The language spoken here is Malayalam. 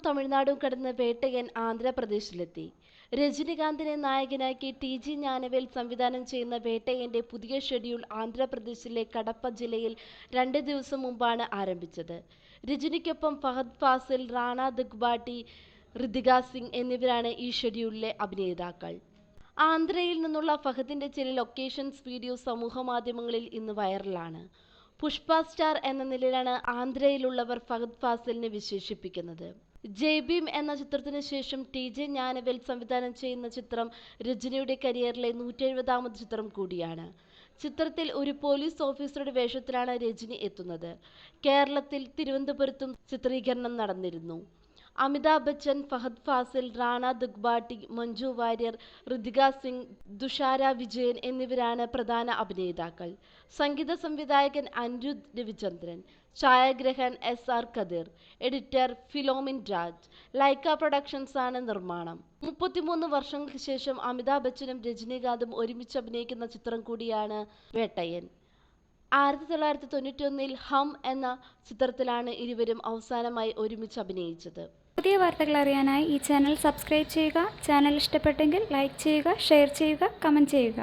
തമിഴ്നാടും കടന്ന് വേട്ടയൻ ആന്ധ്രാപ്രദേശിലെത്തി. രജനികാന്തിനെ നായകനാക്കി ടി.ജി. ജ്ഞാനവേൽ സംവിധാനം ചെയ്യുന്ന വേട്ടയന്റെ പുതിയ ഷെഡ്യൂൾ ആന്ധ്രാപ്രദേശിലെ കടപ്പ ജില്ലയിൽ 2 ദിവസം മുമ്പാണ് ആരംഭിച്ചത്. രജനിക്കൊപ്പം ഫഹദ് ഫാസിൽ, റാണ ദഗ്ബാട്ടി, ഋതിക സിംഗ് എന്നിവരാണ് ഈ ഷെഡ്യൂളിലെ അഭിനേതാക്കൾ. ആന്ധ്രയിൽ നിന്നുള്ള ഫഹദിന്റെ ചില ലൊക്കേഷൻസ് വീഡിയോ സമൂഹമാധ്യമങ്ങളിൽ ഇന്ന് വൈറലാണ്. പുഷ്പ സ്റ്റാർ എന്ന നിലയിലാണ് ആന്ധ്രയിലുള്ളവർ ഫഹദ് ഫാസിലിനെ വിശേഷിപ്പിക്കുന്നത്. ജയ് ഭീം എന്ന ചിത്രത്തിന് ശേഷം ടി.ജെ. ജ്ഞാനവേൽ സംവിധാനം ചെയ്യുന്ന ചിത്രം രജനിയുടെ കരിയറിലെ 170ാമത് ചിത്രം കൂടിയാണ്. ചിത്രത്തിൽ ഒരു പോലീസ് ഓഫീസറുടെ വേഷത്തിലാണ് രജനി എത്തുന്നത്. കേരളത്തിൽ തിരുവനന്തപുരത്തും ചിത്രീകരണം നടന്നിരുന്നു. അമിതാഭ് ബച്ചൻ, ഫഹദ് ഫാസിൽ, റാണ ദഗ്ബാട്ടി, മഞ്ജു വാര്യർ, ഋതിക സിംഗ്, തുഷാര വിജയൻ എന്നിവരാണ് പ്രധാന അഭിനേതാക്കൾ. സംഗീത സംവിധായകൻ അനിരുദ്ധ് രവിചന്ദ്രൻ, ഛായാഗ്രഹകൻ S R. Kadhir, editor Philomin Raj. Lyca Productions ആണ് നിർമ്മാണം. 33 വർഷങ്ങൾക്ക് ശേഷം അമിതാഭ് ബച്ചനും രജനീകാന്തും ഒരുമിച്ച് അഭിനയിക്കുന്ന ചിത്രം കൂടിയാണ് വേട്ടയൻ. 1991-ൽ ഹം എന്ന ചിത്രത്തിലാണ് ഇരുവരും അവസാനമായി ഒരുമിച്ച് അഭിനയിച്ചത്. പുതിയ വാർത്തകൾ അറിയാനായി ഈ ചാനൽ സബ്സ്ക്രൈബ് ചെയ്യുക. ചാനൽ ഇഷ്ടപ്പെട്ടെങ്കിൽ ലൈക്ക് ചെയ്യുക, ഷെയർ ചെയ്യുക, കമൻറ്റ് ചെയ്യുക.